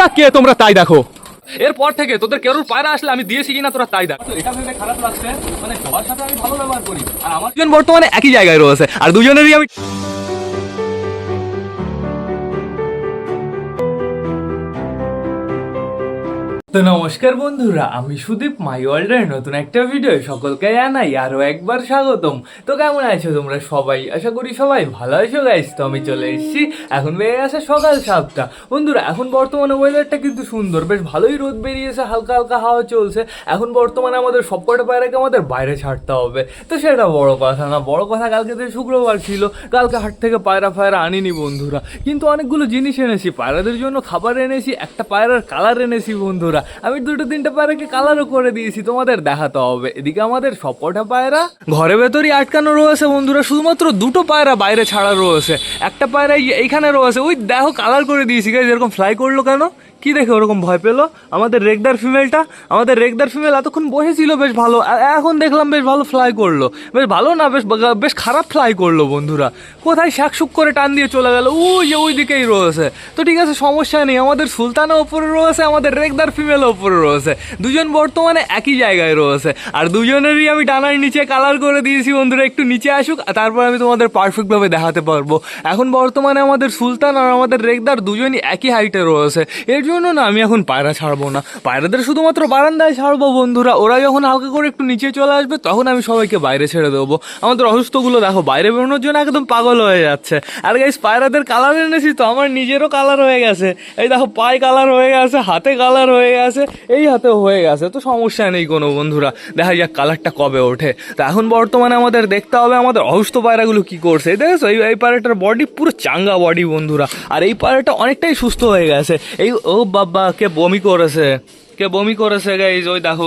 পায়রাটা কে তোমরা তাই দেখো। এরপর থেকে তোদের কেরোর পায়রা আসলে আমি দিয়েছি কিনা তোরা তাই দেখ। এটা ভেবে খারাপ লাগছে, মানে সবার সাথে আমি ভালো ব্যবহার করি, আর আমার দুজন বর্তমানে একই জায়গায় রয়েছে, আর দুজনেরই আমি তো নমস্কার বন্ধুরা, আমি সুদীপ মাই ওয়ার্ল্ডের নতুন একটা ভিডিও সকলকে জানাই আরও একবার স্বাগতম। তো কেমন আছো তোমরা সবাই? আশা করি সবাই ভালো আছো গাইস। তো আমি চলে এসেছি, এখন বেড়ে গেছে সকাল 7টা। বন্ধুরা এখন বর্তমানে ওয়েদারটা কিন্তু সুন্দর, বেশ ভালোই রোদ বেরিয়েছে, হালকা হালকা হাওয়া চলছে। এখন বর্তমানে আমাদের সবকটা পায়রাকে আমাদের বাইরে ছাড়তে হবে। তো সেটা বড় কথা না, বড় কথা কালকে তো শুক্রবার ছিল, কালকে হাট থেকে পায়রা ফায়রা আনিনি বন্ধুরা, কিন্তু অনেকগুলো জিনিস এনেছি। পায়রাদের জন্য খাবার এনেছি, একটা পায়রার কালার এনেছি বন্ধুরা। আমি দুটো তিনটা পায়রাকে কালারও করে দিয়েছি, তোমাদের দেখাতে হবে। এদিকে আমাদের সবকটা পায়রা ঘরে ভেতরই আটকানো রয়েছে বন্ধুরা, শুধুমাত্র দুটো পায়রা বাইরে ছাড়া রয়েছে। একটা পায়রা এইখানে রয়েছে, ওই দেখো কালার করে দিয়েছি গাইস। এরকম ফ্লাই করলো কেন? কি দেখে ওরকম ভয় পেলো? আমাদের রেগদার ফিমেলটা, আমাদের রেগদার ফিমেল এতক্ষণ বসেছিল বেশ ভালো, এখন দেখলাম বেশ ভালো ফ্লাই করলো। বেশ ভালো না, বেশ খারাপ ফ্লাই করলো বন্ধুরা। কোথায় শাকসুক করে টান দিয়ে চলে গেল, ওই দিকেই রয়েছে। তো ঠিক আছে, সমস্যা নেই। আমাদের সুলতানও ওপরে রয়েছে, আমাদের রেগদার ফিমেলও ওপরে রয়েছে, দুজন বর্তমানে একই জায়গায় রয়েছে, আর দুজনেরই আমি ডানার নিচে কালার করে দিয়েছি বন্ধুরা। একটু নিচে আসুক, তারপর আমি তোমাদের পারফেক্টভাবে দেখাতে পারবো। এখন বর্তমানে আমাদের সুলতান আর আমাদের রেগদার দুজনই একই হাইটে রয়েছে। এর জন্য না আমি এখন পায়রা ছাড়বো না, পায়রাদের শুধুমাত্র বারান্দায় ছাড়বো বন্ধুরা। ওরা যখন হালকা করে একটু নিচে চলে আসবে তখন আমি সবাইকে বাইরে ছেড়ে দেবো। আমাদের অসুস্থগুলো দেখো বাইরে বেরোনোর জন্য একদম পাগল হয়ে যাচ্ছে। আর গাইস পায়রাদের কালার এনেছি তো, আমার নিজেরও কালার হয়ে গেছে। এই দেখো পায়ে কালার হয়ে গেছে, হাতে কালার হয়ে গেছে, এই হাতেও হয়ে গেছে। তো সমস্যা নেই কোনো বন্ধুরা, দেখা যাক কালারটা কবে ওঠে। তো এখন বর্তমানে আমাদের দেখতে হবে আমাদের অসুস্থ পায়রাগুলো কি করছে। দেখেছো এই পায়রাটার বডি পুরো চাঙ্গা বডি বন্ধুরা, আর এই পায়রাটা অনেকটাই সুস্থ হয়ে গেছে। এই বাবা, কে বমি করেছে, কে বমি করেছে গাইজ, ওই দেখো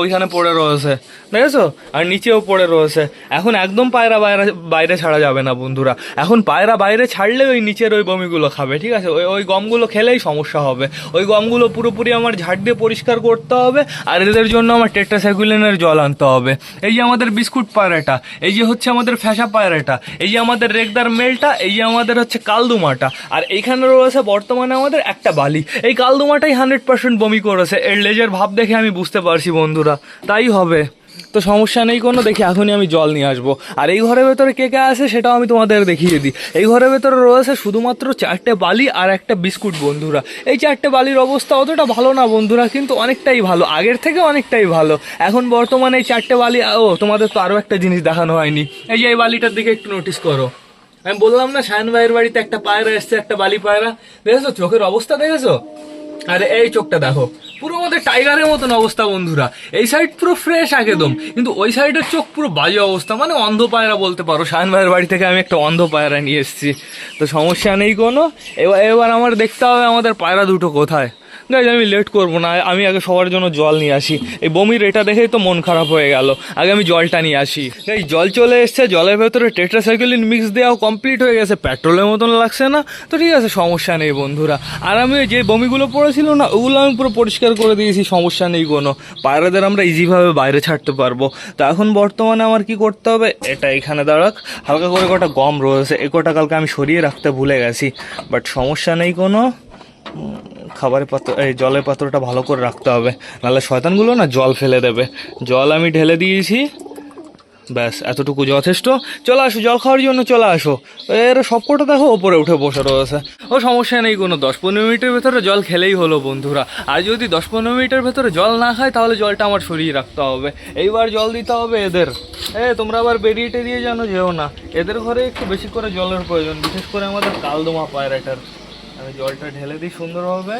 ওইখানে পড়ে রয়েছে, দেখেছো? আর নিচেও পড়ে রয়েছে। এখন একদম পায়রা বাইরে ছাড়া যাবে না বন্ধুরা। এখন পায়রা বাইরে ছাড়লে ওই নিচের ওই বমিগুলো খাবে, ঠিক আছে? ওই গমগুলো খেলেই সমস্যা হবে। ওই গমগুলো পুরোপুরি আমার ঝাড় দিয়ে পরিষ্কার করতে হবে, আর এদের জন্য আমার টেট্রাসাইক্লিনের জল আনতে হবে। এই যে আমাদের বিস্কুট পায়রাটা, এই যে হচ্ছে আমাদের ফ্যাসা পায়রাটা, এই যে আমাদের রেগদার মেলটা, এই যে আমাদের হচ্ছে কালদুমাটা, আর এইখানে রয়েছে বর্তমানে আমাদের একটা বালি। এই কালদুমাটাই 100% বমি করেছে। এর লেজের ভাব দেখে আমি বুঝতে পারছি বন্ধুরা, তাই হবে। তো সমস্যা নেই কোনো, দেখি এখনই আমি জল নিয়ে আসবো। আর এই ঘরের ভেতরে কে কে আছে সেটাও আমি তোমাদের দেখিয়ে দিই। এই ঘরের ভেতরে রয়েছে শুধুমাত্র 4টে বালি আর একটা বিস্কুট বন্ধুরা। এই 4টে বালির অবস্থা অতটা ভালো না বন্ধুরা, কিন্তু অনেকটাই ভালো, আগের থেকে অনেকটাই ভালো। এখন বর্তমানে এই 4টে বালি, তোমাদের তো আরও একটা জিনিস দেখানো হয়নি। এই যে এই বালিটার দিকে একটু নোটিস করো। আমি বললাম না শায়ন ভাইয়ের বাড়িতে একটা পায়রা এসছে, একটা বালি পায়রা। দেখেছো চোখের অবস্থা, দেখেছো? আরে এই চোখটা দেখো, পুরো আমাদের টাইগারের মতন অবস্থা বন্ধুরা। এই সাইড পুরো ফ্রেশ একদম, কিন্তু ওই সাইডের চোখ পুরো বাজে অবস্থা, মানে অন্ধ পায়রা বলতে পারো। শায়ন ভাইয়ের বাড়ি থেকে আমি একটা অন্ধ পায়রা নিয়ে এসেছি। তো সমস্যা নেই কোনো। এবার আমার দেখতে হবে আমাদের পায়রা দুটো কোথায়। গাইজ আমি লেট করবো না, আমি আগে সবার জন্য জল নিয়ে আসি। এই বমির এটা দেখেই তো মন খারাপ হয়ে গেল, আগে আমি জলটা নিয়ে আসি। এই জল চলে এসছে, জলের ভেতরে টেট্রাসাইক্লিন মিক্স দেওয়াও কমপ্লিট হয়ে গেছে, পেট্রোলের মতন লাগছে না। তো ঠিক আছে, সমস্যা নেই বন্ধুরা। আর আমি যে বমিগুলো পড়েছিল না, ওগুলো আমি পুরো পরিষ্কার করে দিয়েছি, সমস্যা নেই কোনো। পায়রাদের আমরা ইজিভাবে বাইরে ছাড়তে পারবো। তো এখন বর্তমানে আমার কি করতে হবে, এটা এখানে দাঁড়াক, হালকা করে কটা গম রয়েছে, এ কটা কালকে আমি সরিয়ে রাখতে ভুলে গেছি, বাট সমস্যা নেই কোনো। খাবারের পাত্র, এই জলের পাত্রটা ভালো করে রাখতে হবে, নাহলে শয়তানগুলো না জল ফেলে দেবে। জল আমি ঢেলে দিয়েছি, ব্যাস এতটুকু যথেষ্ট। চলে আসো জল খাওয়ার জন্য, চলে আসো। এর সবকটা দেখো ওপরে উঠে বসে রয়েছে। ও সমস্যা নেই কোনো, 10-15 মিনিটের ভেতরে জল খেলেই হলো বন্ধুরা। আর যদি 10-15 মিনিটের ভেতরে জল না খায় তাহলে জলটা আমার সরিয়ে রাখতে হবে। এইবার জল দিতে হবে এদের। তোমরা আবার বেরিয়ে টেরিয়ে জানো যেও না, এদের ঘরে একটু বেশি করে জলের প্রয়োজন, বিশেষ করে আমাদের কালদমা পায়রাটার। আমি জলটা ঢেলে দিই সুন্দরভাবে,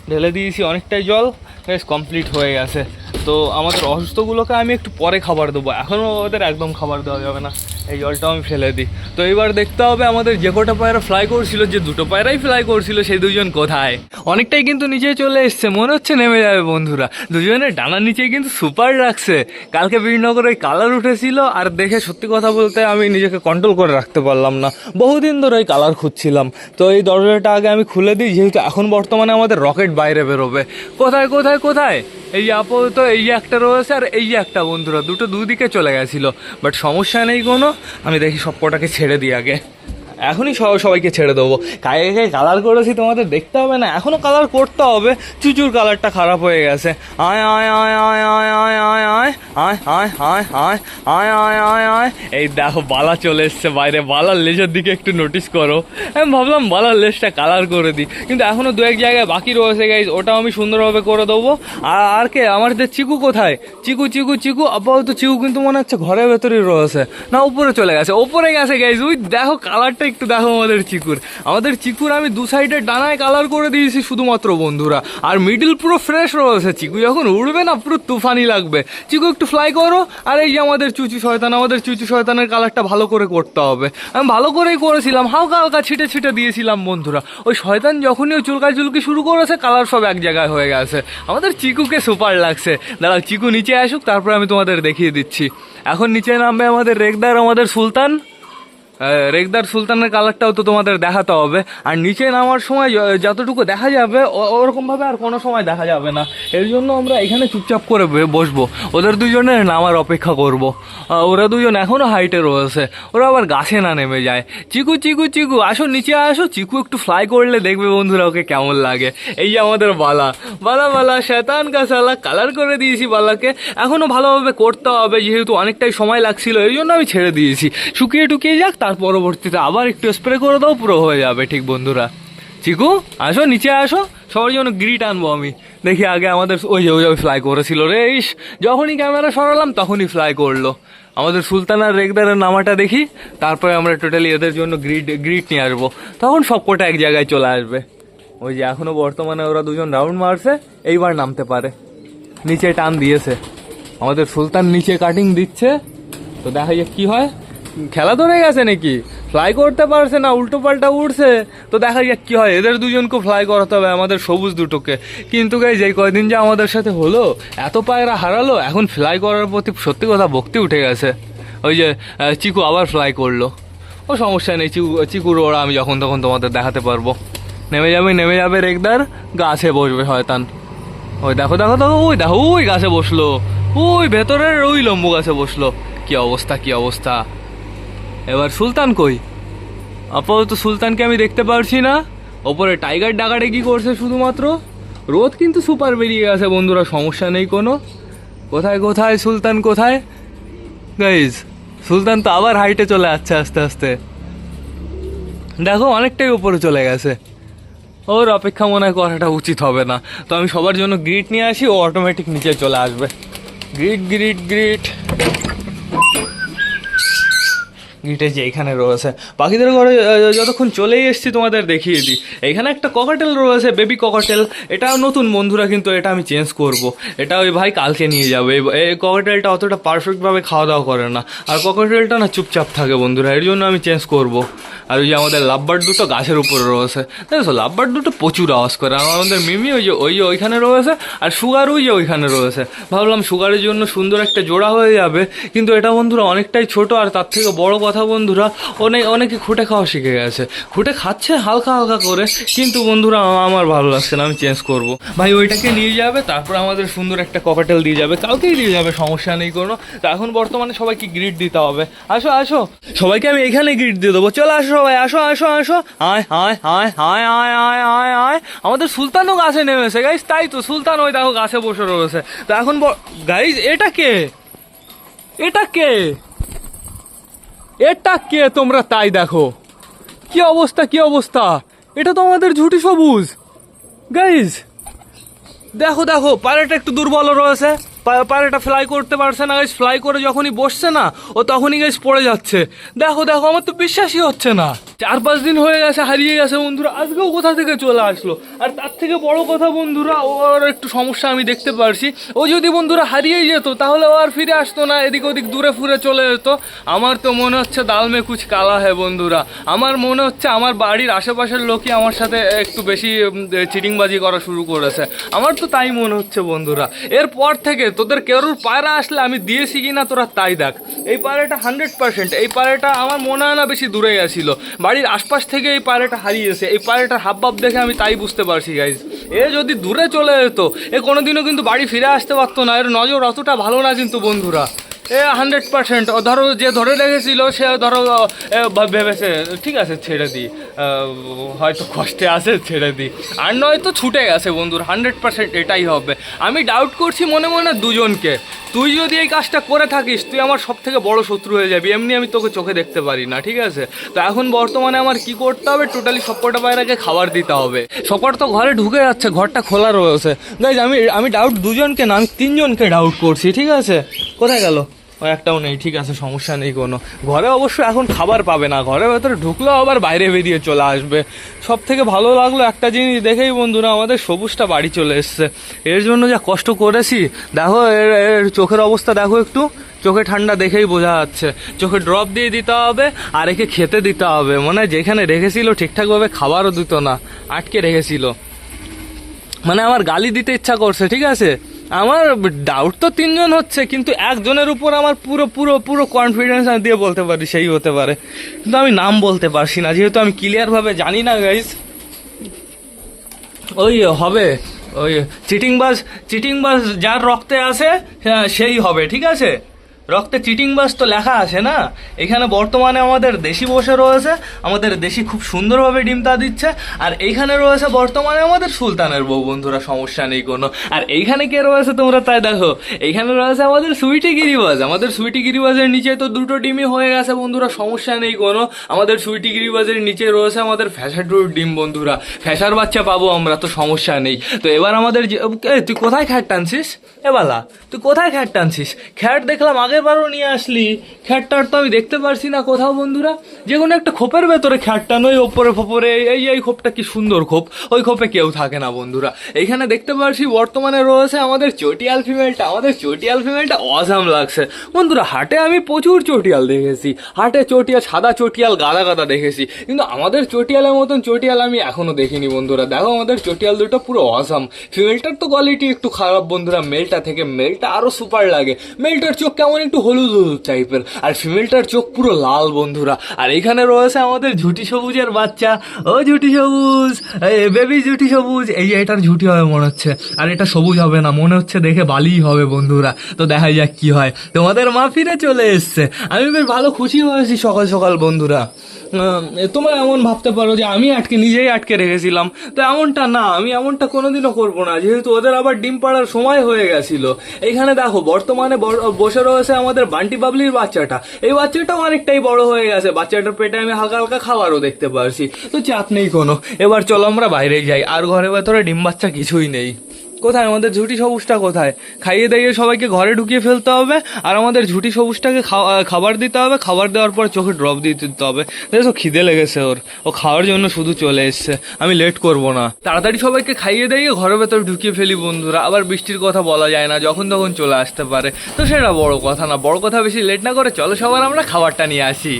ঢেলে দিয়েছি অনেকটাই জল, বেশ কমপ্লিট হয়ে গেছে। তো আমাদের অসুস্থগুলোকে আমি একটু পরে খাবার দেবো, এখনও ওদের একদম খাবার দেওয়া যাবে না। এই জলটাও আমি ফেলে দিই। তো এইবার দেখতে হবে আমাদের যে কটা পায়রা ফ্লাই করছিল, যে দুটো পায়রাই ফ্লাই করছিল, সেই দুজন কোথায়। অনেকটাই কিন্তু নিচে চলে এসছে, মনে হচ্ছে নেমে যাবে বন্ধুরা। দুজনের ডানার নিচেই কিন্তু সুপার রাখছে। কালকে বিজয়নগরে ওই কালার উঠেছিল, আর দেখে সত্যি কথা বলতে আমি নিজেকে কন্ট্রোল করে রাখতে পারলাম না, বহুদিন ধরে ওই কালার খুঁজছিলাম। তো এই দরজাটা আগে আমি খুলে দিই, যেহেতু এখন বর্তমানে আমাদের রকেট বাইরে বেরোবে। কোথায় কোথায় কোথায়, এই যে আপাতত এই যে একটা রয়েছে, আর এই যে একটা বন্ধুরা, দুটো দুদিকে চলে গেছিলো, বাট সমস্যা নেই কোনো। আমি দেখি সব কটাকে ছেড়ে দিই আগে। এখনই সবাইকে ছেড়ে দেবো। কাকে কাকে কালার করেছি তোমাদের দেখতে হবে না, এখনও কালার করতে হবে। চুচুর কালারটা খারাপ হয়ে গেছে। আয় আয় আয় আয় আয় আয় আয় আয় আয় আয় আয় আয় আয় আয় আয় আয়। এই দেখো বালা চলে এসছে বাইরে, বালার লেজের দিকে একটু নোটিস করো। আমি ভাবলাম বালার লেজটা কালার করে দিই, কিন্তু এখনও দু এক জায়গায় বাকি রয়েছে গাইজ, ওটাও আমি সুন্দরভাবে করে দেবো। আর কে আমাদের চিকু কোথায়? চিকু চিকু চিকু আপাতত চিকু কিন্তু মনে হচ্ছে ঘরের ভেতরেই রয়েছে, না উপরে চলে গেছে, ওপরে গেছে গাইজ। ওই দেখো কালারটা একটু দেখো আমাদের চিকুর আমি দু সাইডে ডানায় কালার করে দিয়েছি শুধুমাত্র বন্ধুরা, আর মিডিল পুরো ফ্রেশ রয়েছে। চিকু যখন উড়বে না পুরো তুফানি লাগবে। চিকু একটু ফ্লাই করো। আর এই যে আমাদের চুচু শয়তানের কালারটা ভালো করে করতে হবে। আমি ভালো করেই করেছিলাম, হালকা হালকা ছিটে ছিটে দিয়েছিলাম বন্ধুরা। ওই শয়তান যখনই ও চুলকি শুরু করেছে কালার সব এক জায়গায় হয়ে গেছে। আমাদের চিকুকে সুপার লাগছে। দাঁড়াও চিকু নিচে আসুক, তারপরে আমি তোমাদের দেখিয়ে দিচ্ছি। এখন নিচে নামবে আমাদের রেগদার, আমাদের সুলতান। রেগদার সুলতানের কালারটাও তো তোমাদের দেখাতে হবে। আর নিচে নামার সময় যতটুকু দেখা যাবে ওরকমভাবে আর কোনো সময় দেখা যাবে না। এর জন্য আমরা এখানে চুপচাপ করে বসবো, ওদের দুজনের নামার অপেক্ষা করব। ওরা দুজন এখনও হাইটে রয়েছে, ওরা আবার গাছে না নেমে যায়। চিকু চিকু চিকু আসো নিচে আসো। চিকু একটু ফ্লাই করলে দেখবে বন্ধুরা ওকে কেমন লাগে। এই যে আমাদের বালা বালা বালা শয়তান কাসালা কালার করে দিয়েছি বালাকে। এখনও ভালোভাবে করতে হবে, যেহেতু অনেকটাই সময় লাগছিল, এই জন্য আমি ছেড়ে দিয়েছি। শুকিয়ে টুকিয়ে যাক, তার পরবর্তীতে আবার একটু স্প্রে করে দাও, পুরো হয়ে যাবে ঠিক বন্ধুরা। চিকু আসো নিচে আসো, সবার জন্য গ্রিট আনবো আমি। দেখি আগে আমাদের ওই যে ফ্লাই করেছিল রে, ইস যখনই ক্যামেরা সরালাম তখনই ফ্লাই করলো। আমাদের সুলতান আর রেগদারের নামাটা দেখি, তারপরে আমরা টোটালি এদের জন্য গ্রিট নিয়ে আসবো, তখন সবকটা এক জায়গায় চলে আসবে। ওই যে এখনো বর্তমানে ওরা দুজন রাউন্ড মারছে, এইবার নামতে পারে। নিচে টান দিয়েছে আমাদের সুলতান, নিচে কাটিং দিচ্ছে, তো দেখা যাক কি হয়। খেলা ধরে গেছে নাকি, ফ্লাই করতে পারছে না, উল্টো পাল্টা উঠছে, তো দেখা যাক কি হয়। এদের দুজনকে ফ্লাই করাতে হবে আমাদের সবুজ দুটোকে। কিন্তু গাইজ এই কয়দিন যে আমাদের সাথে হলো, এত পায়রা হারালো, এখন ফ্লাই করার প্রতি সত্যি কথা ভক্তি উঠে গেছে। ওই যে চিকু আবার ফ্লাই করলো, ও সমস্যা নেই, চিকুর ওরা আমি যখন তখন তোমাদের দেখাতে পারবো। নেমে যাবে রেগদার, গাছে বসবে শয়তান। ওই দেখো দেখো দেখো, ওই দেখো ওই গাছে বসলো, ওই ভেতরের ওই লম্বু গাছে বসলো। কি অবস্থা। এবার সুলতান কই? আপাতত সুলতানকে আমি দেখতে পারছি না। ওপরে টাইগার ডাকাডে কি করছে শুধুমাত্র। রোদ কিন্তু সুপার বেরিয়ে গেছে বন্ধুরা, সমস্যা নেই কোনো। কোথায় সুলতান কোথায়? গাইজ সুলতান তো আবার হাইটে চলে যাচ্ছে আস্তে আস্তে, দেখো অনেকটাই উপরে চলে গেছে। ওর অপেক্ষা মনে হয় করাটা উচিত হবে না, তো আমি সবার জন্য গ্রিট নিয়ে আসি, ও অটোমেটিক নিচে চলে আসবে। গ্রিট গিটে যে এইখানে রয়েছে। পাখিদের ঘরে যতক্ষণ চলেই এসছি তোমাদের দেখিয়ে দিই। এইখানে একটা ককাটেল রয়েছে, বেবি ককাটেল। এটাও নতুন বন্ধুরা, কিন্তু এটা আমি চেঞ্জ করব। এটা ওই ভাই কালকে নিয়ে যাবে। এই ককাটেলটা অতটা পারফেক্টভাবে খাওয়া দাওয়া করে না, আর ককাটেলটা না চুপচাপ থাকে বন্ধুরা, এর জন্য আমি চেঞ্জ করব। আর ওই যে আমাদের লাভবার্ড দুটো গাছের উপরে রয়েছে, দেখো লাভবার্ড দুটো প্রচুর আওয়াজ করে। আমাদের মিমি ওই যে ওইখানে রয়েছে, আর সুগার ওই যে ওইখানে রয়েছে। ভাবলাম সুগারের জন্য সুন্দর একটা জোড়া হয়ে যাবে, কিন্তু এটা বন্ধুরা অনেকটাই ছোট। আর তার থেকে বড় কথা বন্ধুরা, অনেকে খুঁটে খাওয়া শিখে গেছে, খুঁটে খাচ্ছে হালকা করে, কিন্তু বন্ধুরা আমার ভালো লাগছে না, আমি চেঞ্জ করব। ভাই ওইটাকে নিয়ে যাবে, তারপর আমাদের সুন্দর একটা ককাটেল দিয়ে যাবে, কালকেই দিয়ে যাবে, সমস্যা নেই কোনো। তো এখন বর্তমানে সবাইকে গ্রিট দিতে হবে। আসো সবাইকে আমি এখানে গ্রিট দিয়ে দেবো, চলো আসো সবাই, আসো আয় আয় আয় আয় আয় আয় আয় আয়। আমাদের সুলতানও গাছে নেমেছে গাইজ, তাই তো সুলতান ওই দেখো গাছে বসে রয়েছে। তো এখন গাইজ এটা কে তোমরা তাই দেখো, কি অবস্থা। এটা তো আমাদের ঝুটি সবুজ গাইজ। দেখো পায়রাটা একটু দুর্বল রয়েছে, পায়রাটা ফ্লাই করতে পারছে না গাইজ। ফ্লাই করে যখনই বসছে না, ও তখনই গাইজ পড়ে যাচ্ছে। দেখো আমার তো বিশ্বাসই হচ্ছে না। 4-5 দিন হয়ে গেছে হারিয়ে গেছে বন্ধুরা, আজকেও কোথা থেকে চলে আসলো। আর তার থেকে বড় কথা বন্ধুরা, ওর একটু সমস্যা আমি দেখতে পারছি। ও যদি বন্ধুরা হারিয়েই যেত, তাহলে ও আর ফিরে আসতো না, এদিক ওদিক দূরে ফুরে চলে যেত। আমার তো মনে হচ্ছে দাল মে কুছ কালা হ্যায় বন্ধুরা। আমার মনে হচ্ছে আমার বাড়ির আশেপাশের লোকই আমার সাথে একটু বেশি চিটিংবাজি করা শুরু করেছে, আমার তো তাই মনে হচ্ছে বন্ধুরা। এরপর থেকে তোদের কেউর পায়রা আসলে আমি দিয়েছি কিনা তোরা তাই দেখ। এই পায়রাটা 100%, এই পায়রাটা আমার মনে হয় না বেশি দূরে গেছিলো, বাড়ির আশপাশ থেকে এই পায়রাটা হারিয়েছে। এই পায়রাটার হাবভাব দেখে আমি তাই বুঝতে পারছি গাইজ। এ যদি দূরে চলে যেত, এ কোনোদিনও কিন্তু বাড়ি ফিরে আসতে পারতো না। এর নজর অতটা ভালো না কিন্তু বন্ধুরা, 100%। ধরো যে ধরে রেখেছিল সে ধরো ভেবেছে ঠিক আছে ছেড়ে দিই, হয়তো কষ্টে আছে ছেড়ে দিই, আর নয়তো ছুটে গেছে বন্ধুরা। 100% এটাই হবে। আমি ডাউট করছি মনে মনে দুজনকে। তুই যদি এই কাজটা করে থাকিস তুই আমার সব থেকে বড় শত্রু হয়ে যাবি, এমনি আমি তোকে চোখে দেখতে পারি না, ঠিক আছে? তো এখন বর্তমানে আমার কি করতে হবে, টোটালি সবকটা পায়রাকে খাবার দিতে হবে। সবকটা তো ঘরে ঢুকে যাচ্ছে, ঘরটা খোলা রয়েছে। গাইজ আমি ডাউট দুজনকে না, আমি তিনজনকে ডাউট করছি, ঠিক আছে? কোথায় গেল? ও একটাও নেই, ঠিক আছে সমস্যা নেই কোনো। ঘরে অবশ্য এখন খাবার পাবে না, ঘরের ভেতরে ঢুকলেও আবার বাইরে বেরিয়ে চলে আসবে। সব থেকে ভালো লাগলো একটা জিনিস দেখেই বন্ধুরা, আমাদের সবুজটা বাড়ি চলে এসছে। এর জন্য যা কষ্ট করেছি দেখো, এর চোখের অবস্থা দেখো একটু, চোখে ঠান্ডা দেখেই বোঝা যাচ্ছে। চোখে ড্রপ দিয়ে দিতে হবে আর একে খেতে দিতে হবে। মানে যেখানে রেখেছিল ঠিকঠাকভাবে খাবারও দিত না, আটকে রেখেছিল। মানে আমার গালি দিতে ইচ্ছা করছে, ঠিক আছে? আমার ডাউট তো তিনজন হচ্ছে, কিন্তু একজনের উপর আমার পুরো পুরো পুরো কনফিডেন্স আমি দিয়ে বলতে পারি সেই হতে পারে, কিন্তু আমি নাম বলতে পারছি না যেহেতু আমি ক্লিয়ারভাবে জানি না গাইস। ওই হবে, ওই চিটিংবাজ যার রক্তে আছে সেই হবে, ঠিক আছে? রক্তে চিটিংবাজ তো লেখা আছে না। এখানে বর্তমানে আমাদের দেশি বসে রয়েছে, আমাদের দেশি খুব সুন্দরভাবে ডিমটা দিচ্ছে। আর এইখানে রয়েছে বর্তমানে আমাদের সুলতানের বউ বন্ধুরা, সমস্যা নেই কোনো। আর এইখানে কে রয়েছে তোমরা তাই দেখো, এইখানে রয়েছে আমাদের সুইটি গিরিবাজ। আমাদের সুইটি গিরিবাজের নিচে তো দুটো ডিমই হয়ে গেছে বন্ধুরা, সমস্যা নেই কোনো। আমাদের সুইটি গিরিবাজের নিচে রয়েছে আমাদের ফ্যাসাটুর ডিম বন্ধুরা, ফ্যাসার বাচ্চা পাবো আমরা, তো সমস্যা নেই। তো এবার আমাদের তুই কোথায় খ্যাট টানছিস বালা? তুই কোথায় খ্যাট টানছিস? খ্যাট দেখলাম আগের বারও নিয়ে আসলি, খ্যাটটার তো আমি দেখতে পারছি না কোথাও বন্ধুরা। যে কোনো একটা খোপের ভেতরে খ্যাট টান, ওই ওপরে ফোপরে। এই খোপটা কি সুন্দর খোপ, ওই খোপে কেউ থাকে না বন্ধুরা। এইখানে দেখতে পারছি বর্তমানে রয়েছে আমাদের চটিয়াল ফিমেলটা। আমাদের চটিয়াল ফিমেলটা অজাম লাগছে বন্ধুরা। হাটে আমি প্রচুর চটিয়াল দেখেছি, হাটে চটিয়াল, সাদা চটিয়াল গাদা গাদা দেখেছি, কিন্তু আমাদের চটিয়ালের মতন চটিয়াল আমি এখনো দেখিনি বন্ধুরা। দেখো আমাদের চটিয়াল দুটো পুরো অজাম। ফিমেলটার তো কোয়ালিটি একটু খারাপ বন্ধুরা মেলটা থেকে, মেলটা আরো সুপার লাগে। মেলটার চোখ কেমন একটু হলুদ হলুদ টাইপের, আর ফিমেলটার চোখ পুরো লাল বন্ধুরা। আর এখানে রয়েছে আমাদের ঝুটি সবুজের বাচ্চা। ও ঝুটি সবুজ, বেবি ঝুটি সবুজ। এটার ঝুটি হবে মনে হচ্ছে, আর এটা সবুজ হবে না মনে হচ্ছে, দেখে বালিই হবে বন্ধুরা। তো দেখা যাক কি হয়। তোমাদের মা ফিরে চলে এসছে, আমি বেশ ভালো খুশি হয়েছি সকাল সকাল বন্ধুরা। তোমরা এমন ভাবতে পারো যে আমি নিজেই আটকে রেখেছিলাম, তো এমনটা না, আমি এমনটা কোনোদিনও করবো না, যেহেতু ওদের আবার ডিম পাড়ার সময় হয়ে গেছিল। এইখানে দেখো বর্তমানে বসে রয়েছে আমাদের বান্টি বাবলির বাচ্চাটা। এই বাচ্চাটাও অনেকটাই বড় হয়ে গেছে, বাচ্চাটার পেটে আমি হালকা হালকা খাবারও দেখতে পারছি, তো চাপ নেই কোনো। এবার চলো আমরা বাইরে যাই, আর ঘরের ভেতরে ডিম বাচ্চা কিছুই নেই। কোথায় আমাদের ঝুটি সবুজটা, কোথায়? খাইয়ে দাইয়ে সবাইকে ঘরে ঢুকিয়ে ফেলতে হবে, আর আমাদের ঝুটি সবুজটাকে খাবার দিতে হবে। খাবার দেওয়ার পর চোখে ড্রপ দিয়ে দিতে হবে। দেখো খিদে লেগেছে ওর, ও খাওয়ার জন্য শুধু চলে এসছে। আমি লেট করব না, তাড়াতাড়ি সবাইকে খাইয়ে দাইয়ে ঘরের ভেতরে ঢুকিয়ে ফেলি বন্ধুরা। আবার বৃষ্টির কথা বলা যায় না, যখন তখন চলে আসতে পারে, তো সেটা বড় কথা না। বড় কথা বেশি লেট না করে চলো সবার আমরা খাবারটা নিয়ে আসি।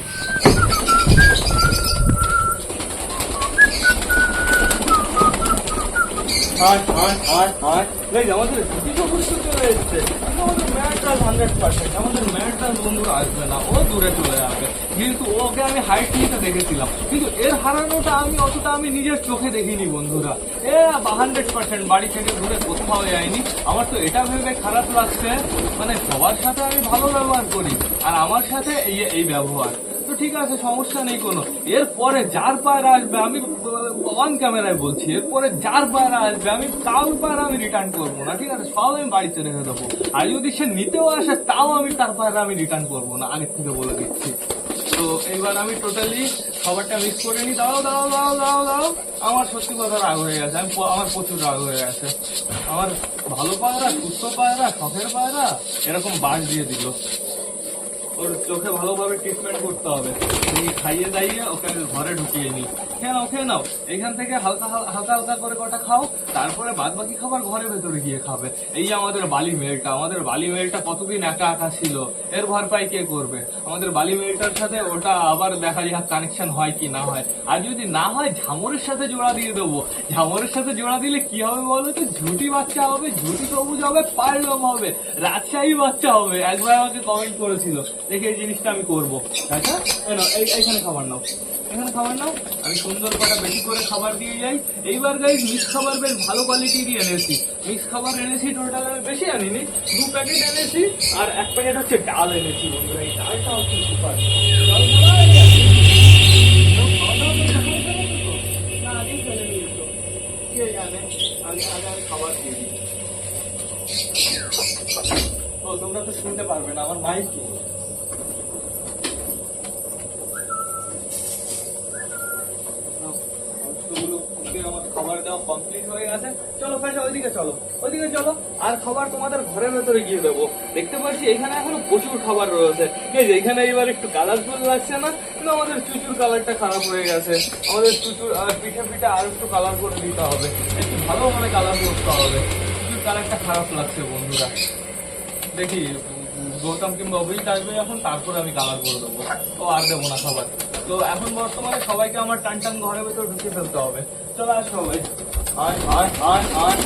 আমাদের ঝুটি সবুজ তো চলে এসছে, আমাদের ম্যাটরাল 100%, আমাদের ম্যাটরাল বন্ধুরা আসবে না, ও দূরে চলে যাবে। যেহেতু ওকে আমি হাইট নিতে দেখেছিলাম, কিন্তু এর হারানোটা আমি নিজের চোখে দেখিনি বন্ধুরা। 100% বাড়ি থেকে দূরে কোথাও যায়নি। আমার তো এটা ভেবে খারাপ লাগছে, মানে সবার সাথে আমি ভালো ব্যবহার করি, আর আমার সাথে এই ব্যবহার। তো ঠিক আছে সমস্যা নেই কোনো। এরপরে যার পায়রা আসবে, আমি অন ক্যামেরায় বলছি, এরপরে যার পায়রা আসবে আমি কাউর পায়রা আমি রিটার্ন করবো না, ঠিক আছে? সব আমি বাড়িতে রেখে দেবো। আর যদি সে নিতেও আসে তাও আমি তার পায়রা আমি রিটার্ন করবো না, আগের থেকে বলে দিচ্ছি। তো এইবার আমি টোটালি খাবারটা মিক্স করে নিই। দাও, আমার সত্যি কথা রাগ হয়ে গেছে, আমার প্রচুর রাগ হয়ে গেছে। আমার ভালো পায়রা, সুস্থ পায়রা, শখের পায়রা এরকম বাস দিয়ে দিল। ওর চোখে ভালোভাবে ট্রিটমেন্ট করতে হবে। খাইয়ে দাইয়ে ওকে ঘরে ঢুকিয়ে নিই। খেয়ে নাও এখান থেকে হালকা হালকা করে কটা খাও, তারপরে বাদ বাকি খাবার ঘরের ভেতরে গিয়ে খাবে। এই আমাদের বালি মেলটা কতদিন একা একা ছিল, এর ভরপাই কে করবে? আমাদের বালি মেলটার সাথে ওটা আবার দেখা যাক কানেকশন হয় কি না হয়। আর যদি না হয় ঝামরের সাথে জোড়া দিয়ে দেবো। ঝামরের সাথে জোড়া দিলে কি হবে বলো তো? ঝুটি বাচ্চা হবে, ঝুটি সবুজ হবে, পায়রম হবে, রাজশাহী বাচ্চা হবে। একবার আমাকে কমেন্ট করেছিল দেখি এই জিনিসটা আমি করবো। আচ্ছা এইখানে খাবার নাও, এখানে খাবার নাও। আমি সুন্দর কটা বেশি করে খাবার দিয়ে যাই। এইবার গাইস মিক্স খাবার বেশ ভালো কোয়ালিটিরই এনেছি। মিক্স খাবার এনেছি টোটাল বেশি আনিনি, 2 প্যাকেট এনেছি আর 1 প্যাকেট হচ্ছে ডাল এনেছি বন্ধুরা। এই ডালটা হচ্ছে সুপার। খাবার দিয়ে দিই। তোমরা তো শুনতে পারবে না, আমার মাইক কি। খাবার দেওয়া কমপ্লিট হয়ে গেছে। চলো পাশে ওইদিকে চলো, ওইদিকে চলো। আর খাবার তোমাদের ঘরের ভেতরে গিয়ে দেবো। দেখতে পাচ্ছি এখানে এখনো প্রচুর খাবার রয়েছে। এই যে এখানে এবার একটু কালারফুল লাগছে না, কিন্তু আমাদের চুচুর কালারটা খারাপ হয়ে গেছে। আমাদের চুচুর আর পিঠে পিঠে আর একটু কালার করে দিতে হবে, একটু ভালো মানে কালার করতে হবে। চুচুর কালারটা খারাপ লাগছে বন্ধুরা। দেখি গৌতম কিংবা অভিজিৎ আসবে এখন, তারপরে আমি কালার করে দেবো। ও আর দেবো না খাবার। তো এখন বর্তমানে সবাইকে আমার টান টান ঘরের ভেতর ঢুকে ফেলতে হবে। চলো আস সবাই, আয় আয় আয় আয়।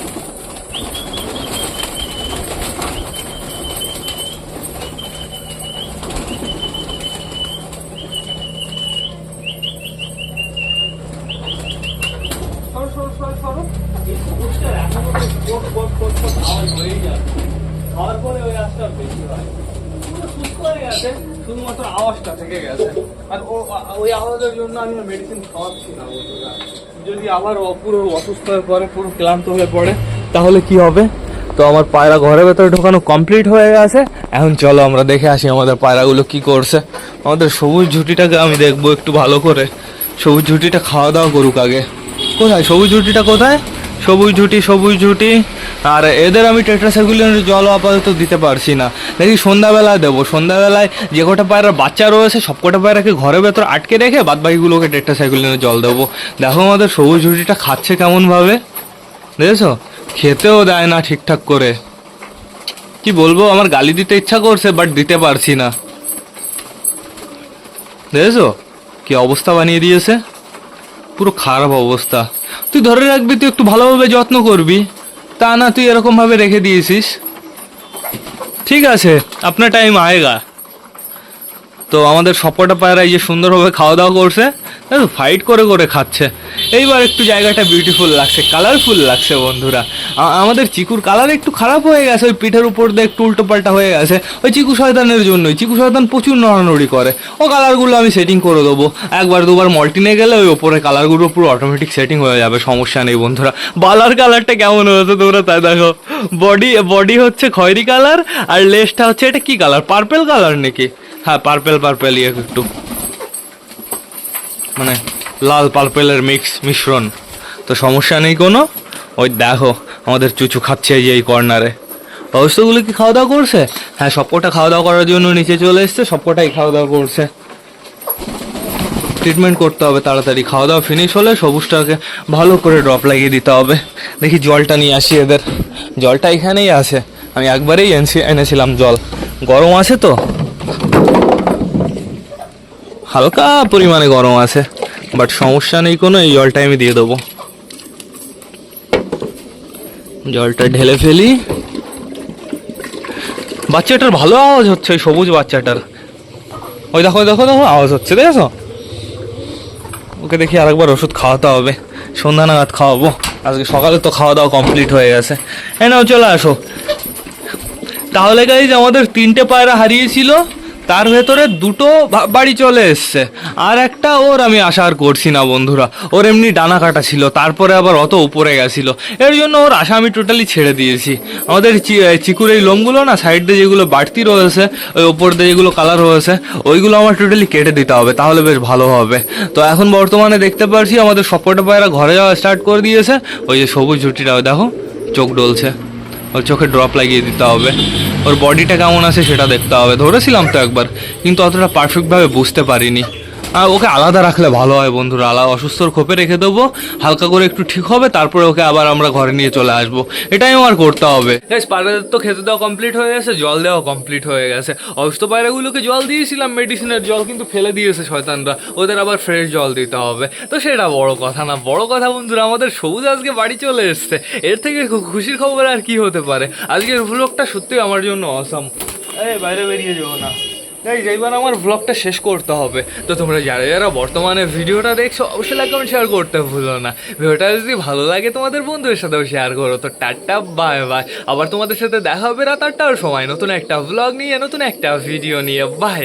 খাওয়ার পরে ওই রাস্তা বেশি হয়, সুস্থ হয়ে গেছে, শুধুমাত্র আওয়াজটা থেকে গেছে। আর ওই আওয়াজের জন্য আমি মেডিসিন খাওয়াচ্ছি না। যদি আবার পুরো অসুস্থ হয়ে পড়ে, পুরো ক্লান্ত হয়ে পড়ে, তাহলে কি হবে? তো আমার পায়রা ঘরের ভেতরে ঢোকানো কমপ্লিট হয়ে গেছে। এখন চলো আমরা দেখে আসি আমাদের পায়রাগুলো কি করছে। আমাদের সবুজ ঝুঁটিটাকে আমি দেখবো একটু ভালো করে। সবুজ ঝুঁটিটা খাওয়া দাওয়া করুক আগে। কোথায় সবুজ ঝুঁটিটা, কোথায়? সবুজ ঝুঁটি, সবুজ ঝুঁটি। আর এদের আমি টেট্রাসাইক্লিনের জল আপাতত দিতে পারছি না, দেখি সন্ধ্যাবেলায় দেবো। সন্ধ্যাবেলায় যে কটা পায়রার বাচ্চা রয়েছে সব কটা পায়রাকে ঘরের ভেতর আটকে রেখে বাদবাকিগুলোকে টেট্রাসাইক্লিনের জল দেবো। দেখো আমাদের সবুজ ঝুঁটিটা খাচ্ছে কেমনভাবে, দেখেছো? খেতেও দেয় না ঠিকঠাক করে। কি বলবো, আমার গালি দিতে ইচ্ছা করছে বাট দিতে পারছি না। দেখেছো কি অবস্থা বানিয়ে দিয়েছে, পুরো খারাপ অবস্থা। তুই ধরে রাখবি, তুই একটু ভালোভাবে যত্ন করবি, তা না তুই এরকম ভাবে রেখে দিয়েছিস। ঠিক আছে, আপনার টাইম আয়েগা। তো আমাদের সবকটা পায়রা এই যে সুন্দরভাবে খাওয়া দাওয়া করছে, ফাইট করে করে খাচ্ছে। এইবার একটু জায়গাটা বিউটিফুল লাগছে, কালারফুল লাগছে বন্ধুরা। আমাদের চিকুর কালার একটু খারাপ হয়ে গেছে, ওই পিঠের উপর দিয়ে একটু উল্টো পাল্টা হয়ে গেছে, ওই চিকু শয়তানের জন্যই। চিকু শয়তান প্রচুর নড়ানড়ি করে। ও কালারগুলো আমি সেটিং করে দেবো, একবার দুবার মল্টিনে গেলে ওই ওপরে কালারগুলো পুরো অটোমেটিক সেটিং হয়ে যাবে, সমস্যা নেই বন্ধুরা। বালার কালারটা কেমন হয়েছে তোমরা তাই দেখো। বডি হচ্ছে খয়েরি কালার, আর লেজটা হচ্ছে এটা কি কালার, পার্পেল কালার নাকি? হ্যাঁ পার্পেল একটু মানে লাল পার্পেলের মিশ্রণ। তো সমস্যা নেই কোনো। ওই দেখো আমাদের চুচু খাচ্ছে এই যে এই কর্নারে। অবস্থাগুলো কি খাওয়া দাওয়া করছে? হ্যাঁ সবকটা খাওয়া দাওয়া করার জন্য নিচে চলে এসছে, সবকটাই খাওয়া দাওয়া করছে। ট্রিটমেন্ট করতে হবে তাড়াতাড়ি, খাওয়া দাওয়া ফিনিশ হলে সবুজটাকে ভালো করে ড্রপ লাগিয়ে দিতে হবে। দেখি জলটা নিয়ে আসি এদের। জলটা এখানেই আছে, আমি একবারেই এনেছিলাম জল। গরম আছে তো, হালকা পরিমাণে গরম আছে, বাট সমস্যা নেই কোনো। এই জলটা আমি দিয়ে দেবো, জলটা ঢেলে ফেলি। বাচ্চাটার ভালো আওয়াজ হচ্ছে, ওই সবুজ বাচ্চাটার। ওই দেখো দেখো দেখো আওয়াজ হচ্ছে, দেখেছো? ওকে দেখি আরেকবার ওষুধ খাওয়াতে হবে, সন্ধ্যা নাগাদ খাওয়াবো। আজকে সকালে তো খাওয়া দাওয়া কমপ্লিট হয়ে গেছে। হ্যাঁ নাও চলে আসো। তাহলে গাইজ আমাদের 3টে পায়রা হারিয়েছিল, তার ভেতরে 2টো বাড়ি চলে এসছে, আর একটা ওর আমি আশা আর করছি না বন্ধুরা। ওর এমনি ডানা কাটা ছিল, তারপরে আবার অত উপরে গেছিল, এর জন্য ওর আশা আমি টোটালি ছেড়ে দিয়েছি। আমাদের চিকুর এই লোমগুলো না সাইড দিয়ে যেগুলো বাড়তি রয়েছে, ওই ওপর দিয়ে যেগুলো কালার রয়েছে, ওইগুলো আমার টোটালি কেটে দিতে হবে, তাহলে বেশ ভালো হবে। তো এখন বর্তমানে দেখতে পাচ্ছি আমাদের সবকটা পায়রা ঘরে যাওয়া স্টার্ট করে দিয়েছে। ওই যে সবুজ ঝুঁটিটা দেখো চোখ ডলছে, ওর চোখে ড্রপ লাগিয়ে দিতে হবে। ওর বডিটা কেমন আছে সেটা দেখতে হবে। ধরেছিলাম তো একবার, কিন্তু অতটা পারফেক্টভাবে বুঝতে পারিনি। আর ওকে আলাদা রাখলে ভালো হয় বন্ধুরা, অসুস্থর খোপে রেখে দেবো, হালকা করে একটু ঠিক হবে, তারপরে ওকে আবার আমরা ঘরে নিয়ে চলে আসবো। এটাই আমার করতে হবে। পায়রাদের তো খেতে দেওয়া কমপ্লিট হয়ে গেছে, জল দেওয়া কমপ্লিট হয়ে গেছে। অসুস্থ পায়রাগুলোকে জল দিয়েছিলাম মেডিসিনের জল, কিন্তু ফেলে দিয়েছে শয়তানরা, ওদের আবার ফ্রেশ জল দিতে হবে। তো সেটা বড় কথা না, বড় কথা বন্ধুরা আমাদের সবুজ আজকে বাড়ি চলে এসছে। এর থেকে খুশির খবর আর কি হতে পারে? আজকের ভ্লগটা সত্যি আমার জন্য অসাম। এই বাইরে বেরিয়ে যাবো না, গাইজ এইবার আমার ব্লগটা শেষ করতে হবে। তো তোমরা যারা যারা বর্তমানে ভিডিওটা দেখছো অবশ্যই লাইক কমেন্ট শেয়ার করতে ভুলো না। ভিডিওটা যদি ভালো লাগে তোমাদের বন্ধুদের সাথেও শেয়ার করো। তো টাটা বাই বাই, আবার তোমাদের সাথে দেখা হবে রাত 8টার সময় নতুন একটা ব্লগ নিয়ে, নতুন একটা ভিডিও নিয়ে। বাই।